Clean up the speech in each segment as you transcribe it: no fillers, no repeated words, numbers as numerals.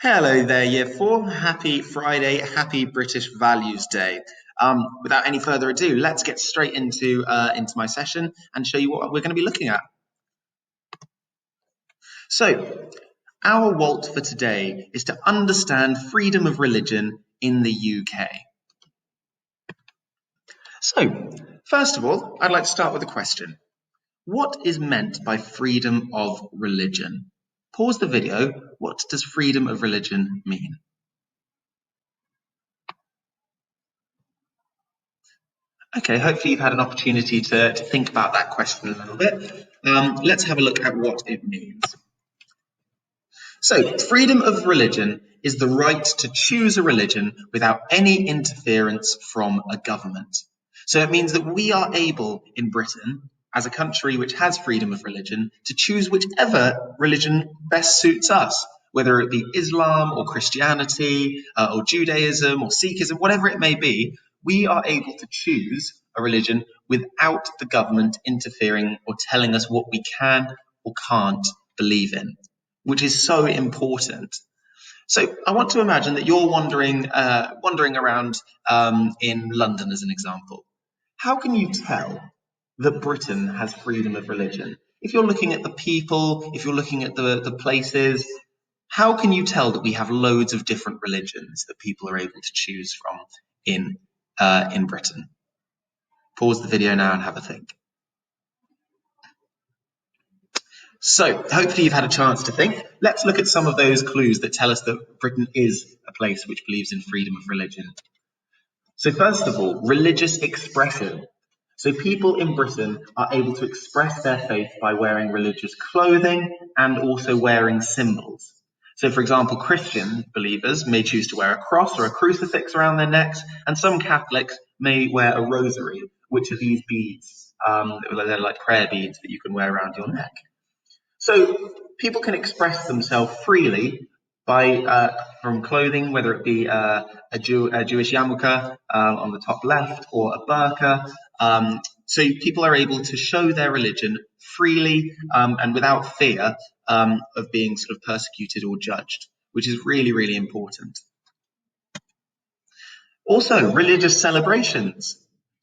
Hello there, Year 4. Happy Friday, happy British Values Day. Without any further ado, let's get straight into my session and show you what we're going to be looking at. So, our WALT for today is to understand freedom of religion in the UK. So, first of all, I'd like to start with a question. What is meant by freedom of religion? Pause the video. What does freedom of religion mean? Okay, hopefully you've had an opportunity to think about that question a little bit. Let's have a look at what it means. So, freedom of religion is the right to choose a religion without any interference from a government. So it means that we are able in Britain, as a country which has freedom of religion, to choose whichever religion best suits us, whether it be Islam or Christianity or Judaism or Sikhism, whatever it may be. We are able to choose a religion without the government interfering or telling us what we can or can't believe in, which is so important. So I want to imagine that you're wandering around in London, as an example. How can you tell that Britain has freedom of religion? If you're looking at the people, if you're looking at the places, how can you tell that we have loads of different religions that people are able to choose from in Britain? Pause the video now and have a think. So hopefully you've had a chance to think. Let's look at some of those clues that tell us that Britain is a place which believes in freedom of religion. So first of all, religious expression. So people in Britain are able to express their faith by wearing religious clothing and also wearing symbols. So for example, Christian believers may choose to wear a cross or a crucifix around their necks, and some Catholics may wear a rosary, which are these beads. They're like prayer beads that you can wear around your neck. So people can express themselves freely by from clothing, whether it be a Jewish yarmulke on the top left or a burqa. So people are able to show their religion freely and without fear of being sort of persecuted or judged, which is really, really important. Also, religious celebrations.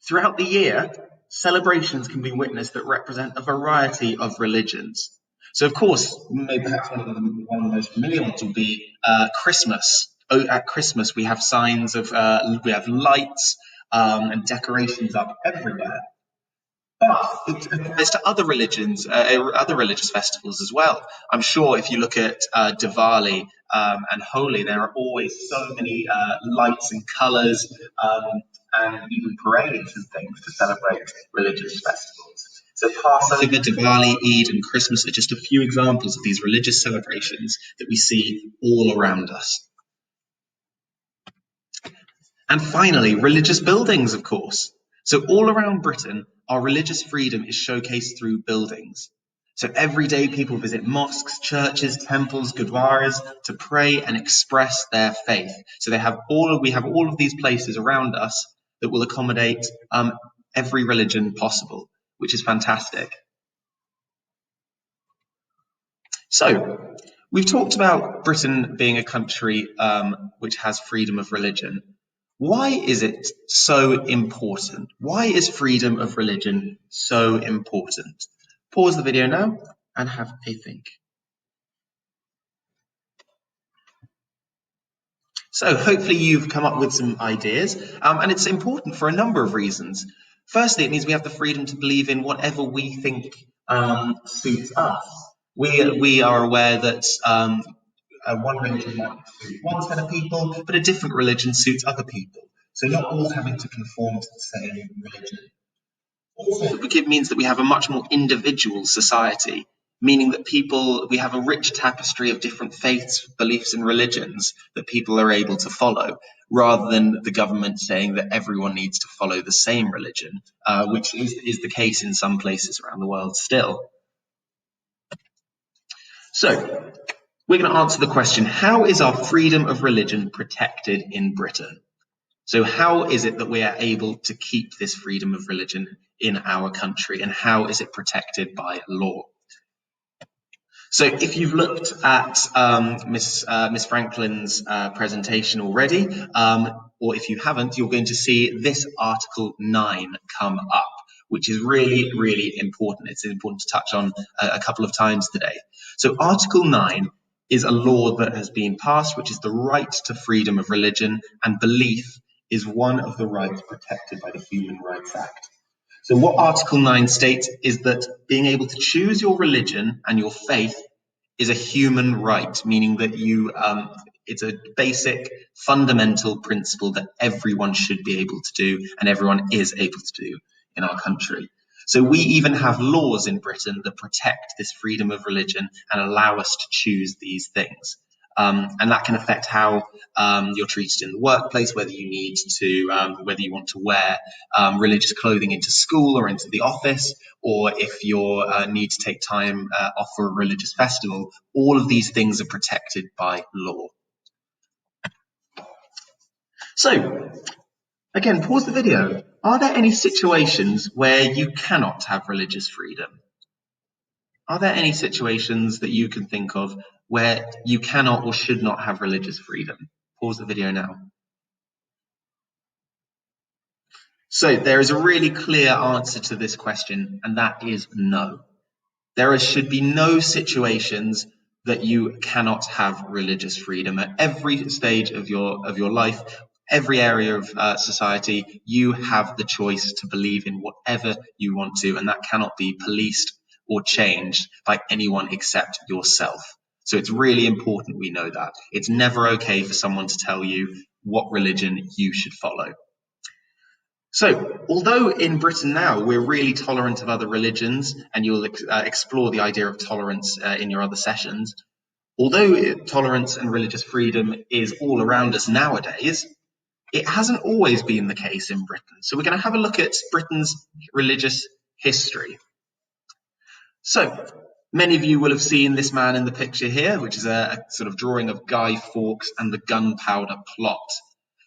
Throughout the year, celebrations can be witnessed that represent a variety of religions. So, of course, maybe perhaps one of the most familiar ones will be Christmas. At Christmas, we have signs of, we have lights and decorations up everywhere. But it applies to other religions, other religious festivals as well. I'm sure if you look at Diwali and Holi, there are always so many lights and colours and even parades and things to celebrate religious festivals. So Passover, Diwali, Eid and Christmas are just a few examples of these religious celebrations that we see all around us. And finally, religious buildings, of course. So all around Britain, our religious freedom is showcased through buildings. So every day people visit mosques, churches, temples, gurdwaras to pray and express their faith. So we have all of these places around us that will accommodate every religion possible, which is fantastic. So we've talked about Britain being a country which has freedom of religion. Why is it so important? Why is freedom of religion so important? Pause the video now and have a think. So hopefully you've come up with some ideas, and it's important for a number of reasons. Firstly, it means we have the freedom to believe in whatever we think suits us. We are aware that one religion might suit one set of people, but a different religion suits other people. So not all having to conform to the same religion. Also, it means that we have a much more individual society, meaning that we have a rich tapestry of different faiths, beliefs and religions that people are able to follow, rather than the government saying that everyone needs to follow the same religion, which is the case in some places around the world still. So, we're going to answer the question, how is our freedom of religion protected in Britain? So how is it that we are able to keep this freedom of religion in our country, and how is it protected by law? So if you've looked at Miss Franklin's presentation already, or if you haven't, you're going to see this Article 9 come up, which is really, really important. It's important to touch on a couple of times today. So Article 9 is a law that has been passed, which is the right to freedom of religion, and belief is one of the rights protected by the Human Rights Act. So what Article 9 states is that being able to choose your religion and your faith is a human right, meaning that it's a basic fundamental principle that everyone should be able to do and everyone is able to do in our country. So we even have laws in Britain that protect this freedom of religion and allow us to choose these things. And that can affect how you're treated in the workplace, whether you want to wear religious clothing into school or into the office, or if you need to take time off for a religious festival. All of these things are protected by law. So, again, pause the video. Are there any situations where you cannot have religious freedom? Are there any situations that you can think of where you cannot or should not have religious freedom? Pause the video now. So there is a really clear answer to this question, and that is no. There should be no situations that you cannot have religious freedom. At every stage of your life, every area of society, you have the choice to believe in whatever you want to, and that cannot be policed or changed by anyone except yourself. So it's really important we know that. It's never okay for someone to tell you what religion you should follow. So, although in Britain now we're really tolerant of other religions, and you'll explore the idea of tolerance in your other sessions, although tolerance and religious freedom is all around us nowadays, it hasn't always been the case in Britain. So we're going to have a look at Britain's religious history. So, many of you will have seen this man in the picture here, which is a sort of drawing of Guy Fawkes and the Gunpowder Plot,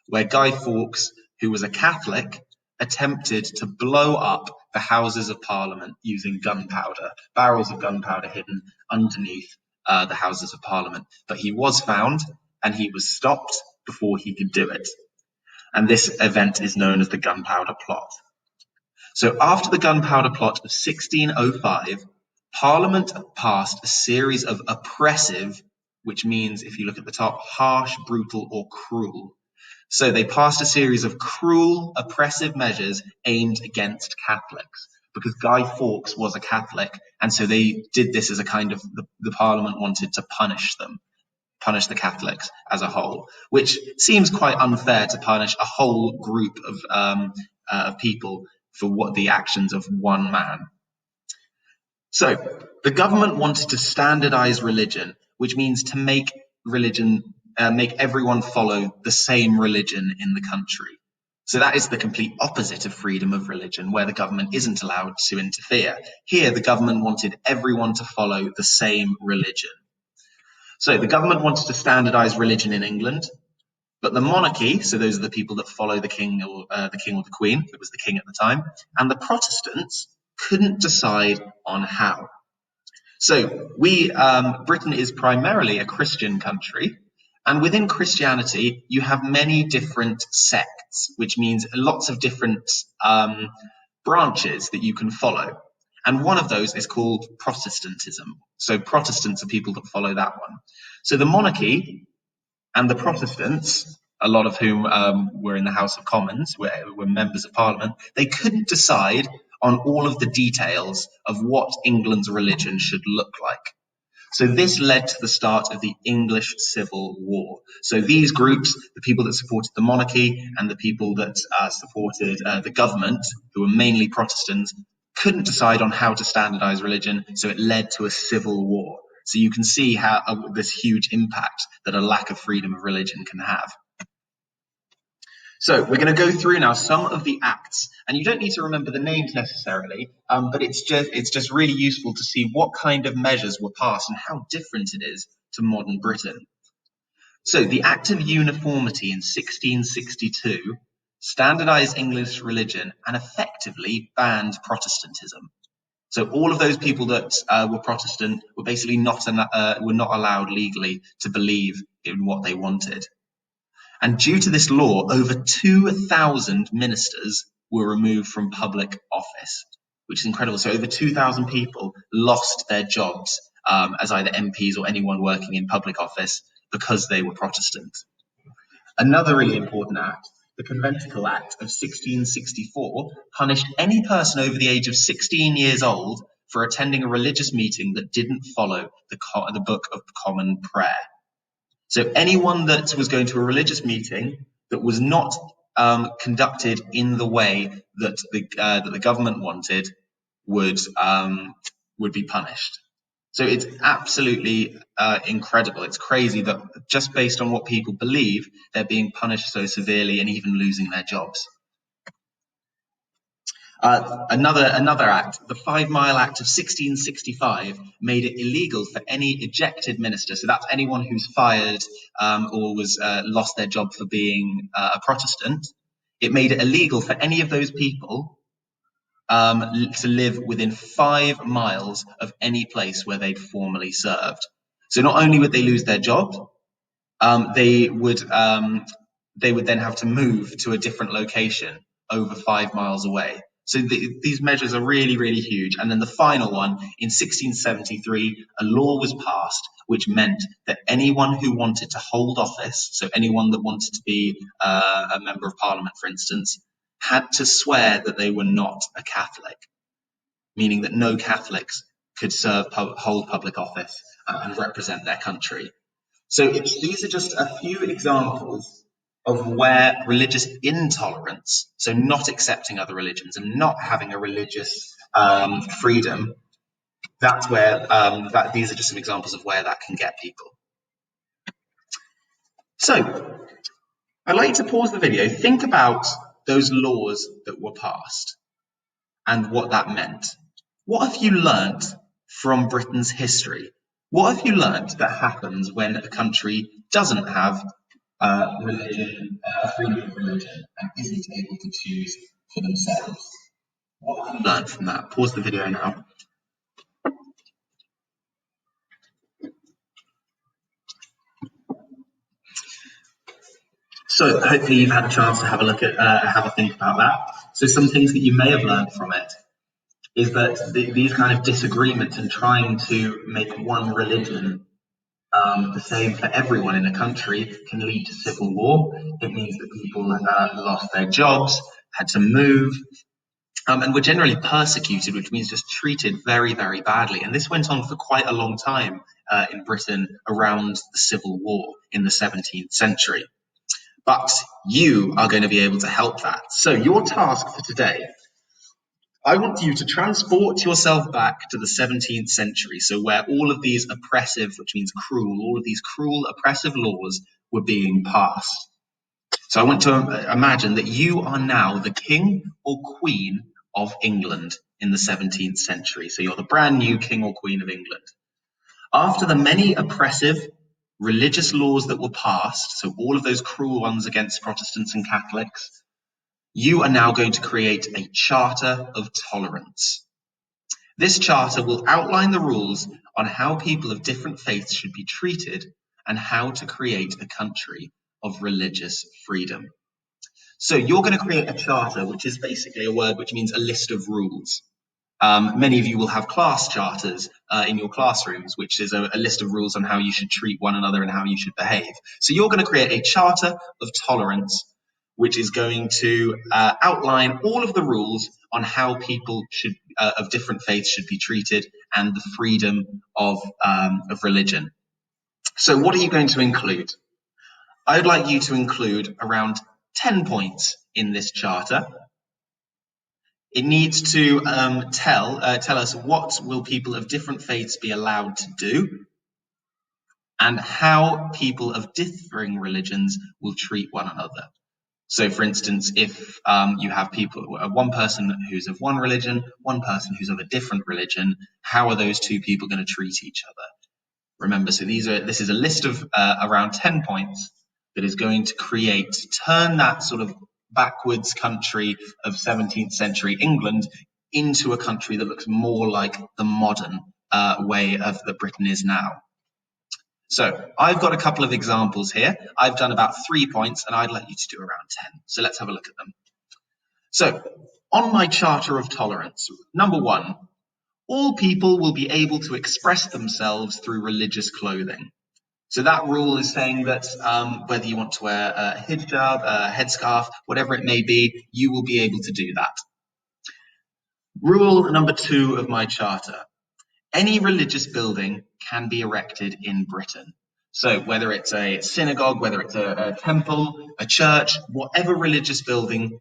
where Guy Fawkes, who was a Catholic, attempted to blow up the Houses of Parliament using gunpowder, barrels of gunpowder hidden underneath the Houses of Parliament. But he was found and he was stopped before he could do it. And this event is known as the Gunpowder Plot. So after the Gunpowder Plot of 1605, Parliament passed a series of oppressive, which means, if you look at the top, harsh, brutal, or cruel. So they passed a series of cruel, oppressive measures aimed against Catholics, because Guy Fawkes was a Catholic, and so they did this as a kind of, the Parliament wanted to punish them, punish the Catholics as a whole, which seems quite unfair to punish a whole group of people for what the actions of one man. So the government wanted to standardize religion, which means to make everyone follow the same religion in the country. So that is the complete opposite of freedom of religion, where the government isn't allowed to interfere. Here, the government wanted everyone to follow the same religion. So the government wanted to standardize religion in England, but the monarchy, so those are the people that follow the king or the queen, it was the king at the time, and the Protestants couldn't decide on how. So Britain is primarily a Christian country, and within Christianity, you have many different sects, which means lots of different branches that you can follow. And one of those is called Protestantism. So Protestants are people that follow that one. So the monarchy and the Protestants, a lot of whom were in the House of Commons, were members of Parliament, they couldn't decide on all of the details of what England's religion should look like. So this led to the start of the English Civil War. So these groups, the people that supported the monarchy and the people that supported the government, who were mainly Protestants, couldn't decide on how to standardize religion, so it led to a civil war. So you can see how this huge impact that a lack of freedom of religion can have. So we're going to go through now some of the acts, and you don't need to remember the names necessarily, but it's just really useful to see what kind of measures were passed and how different it is to modern Britain. So the Act of Uniformity in 1662 standardized English religion and effectively banned Protestantism. So all of those people that were Protestant were basically not allowed legally to believe in what they wanted. And due to this law, over 2,000 ministers were removed from public office, which is incredible. So over 2,000 people lost their jobs as either MPs or anyone working in public office because they were Protestant. Another really important act, the Conventicle Act of 1664, punished any person over the age of 16 years old for attending a religious meeting that didn't follow the Book of Common Prayer. So anyone that was going to a religious meeting that was not conducted in the way that the government wanted would be punished. So it's absolutely incredible. It's crazy that just based on what people believe, they're being punished so severely and even losing their jobs. Another act, the 5 Mile Act of 1665, made it illegal for any ejected minister, so that's anyone who's fired or was lost their job for being a Protestant. It made it illegal for any of those people to live within 5 miles of any place where they'd formerly served. So not only would they lose their job, they would then have to move to a different location over 5 miles away. So these measures are really, really huge. And then the final one, in 1673, a law was passed which meant that anyone who wanted to hold office, so anyone that wanted to be a member of parliament, for instance, had to swear that they were not a Catholic, meaning that no Catholics could hold public office and represent their country. So these are just a few examples of where religious intolerance, so not accepting other religions and not having a religious freedom, that's where these are just some examples of where that can get people. So I'd like you to pause the video, think about those laws that were passed and what that meant. What have you learnt from Britain's history? What have you learnt that happens when a country doesn't have freedom of religion and isn't able to choose for themselves? What have you learnt from that? Pause the video now. So hopefully you've had a chance to have a think about that. So some things that you may have learned from it is that these kind of disagreements and trying to make one religion the same for everyone in a country can lead to civil war. It means that people lost their jobs, had to move, and were generally persecuted, which means just treated very, very badly. And this went on for quite a long time in Britain around the Civil War in the 17th century. But you are going to be able to help that. So your task for today, I want you to transport yourself back to the 17th century, so where all of these oppressive, which means cruel, all of these cruel, oppressive laws were being passed. So I want to imagine that you are now the king or queen of England in the 17th century. So you're the brand new king or queen of England. After the many oppressive religious laws that were passed, so all of those cruel ones against Protestants and Catholics, you are now going to create a charter of tolerance. This charter will outline the rules on how people of different faiths should be treated and how to create a country of religious freedom. So you're going to create a charter, which is basically a word which means a list of rules. Many of you will have class charters in your classrooms, which is a list of rules on how you should treat one another and how you should behave. So you're going to create a charter of tolerance, which is going to outline all of the rules on how people of different faiths should be treated and the freedom of religion. So what are you going to include? I would like you to include around 10 points in this charter. It needs to tell us what will people of different faiths be allowed to do and how people of differing religions will treat one another. So, for instance, if you have one person who's of one religion, one person who's of a different religion, how are those two people going to treat each other? Remember, so this is a list of around 10 points that is going to turn that sort of backwards country of 17th century England into a country that looks more like the modern way of that Britain is now. So I've got a couple of examples here. I've done about 3 points and I'd like you to do around 10. So let's have a look at them. So on my Charter of Tolerance, number 1, all people will be able to express themselves through religious clothing. So that rule is saying that whether you want to wear a hijab, a headscarf, whatever it may be, you will be able to do that. Rule number 2 of my charter. Any religious building can be erected in Britain. So whether it's a synagogue, whether it's a temple, a church, whatever religious building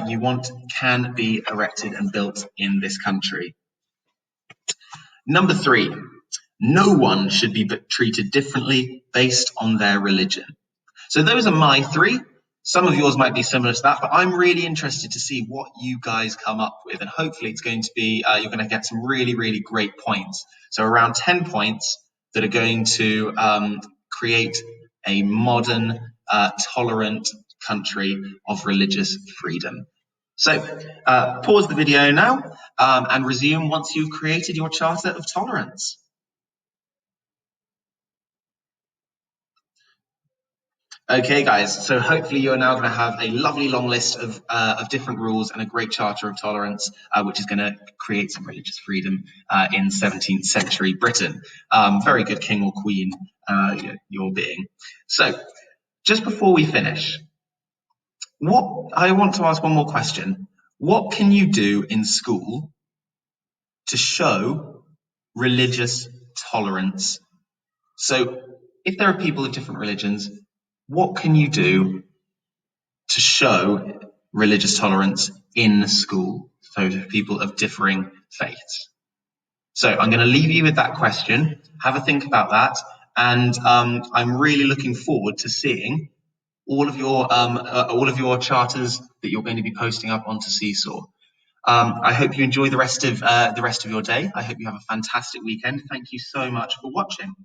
you want can be erected and built in this country. Number 3, no one should be treated differently based on their religion. So those are my 3. Some of yours might be similar to that, but I'm really interested to see what you guys come up with. And hopefully it's going to be, you're going to get some really, really great points. So around 10 points that are going to create a modern, tolerant country of religious freedom. So pause the video now and resume once you've created your Charter of Tolerance. Okay, guys, so hopefully you're now going to have a lovely long list of different rules and a great Charter of Tolerance, which is going to create some religious freedom in 17th century Britain. Very good king or queen you're being. So, just before we finish, I want to ask one more question. What can you do in school to show religious tolerance? So, if there are people of different religions, what can you do to show religious tolerance in school, so to people of differing faiths? So I'm going to leave you with that question. Have a think about that. And I'm really looking forward to seeing all of your charters that you're going to be posting up onto Seesaw. I hope you enjoy the rest of your day. I hope you have a fantastic weekend. Thank you so much for watching.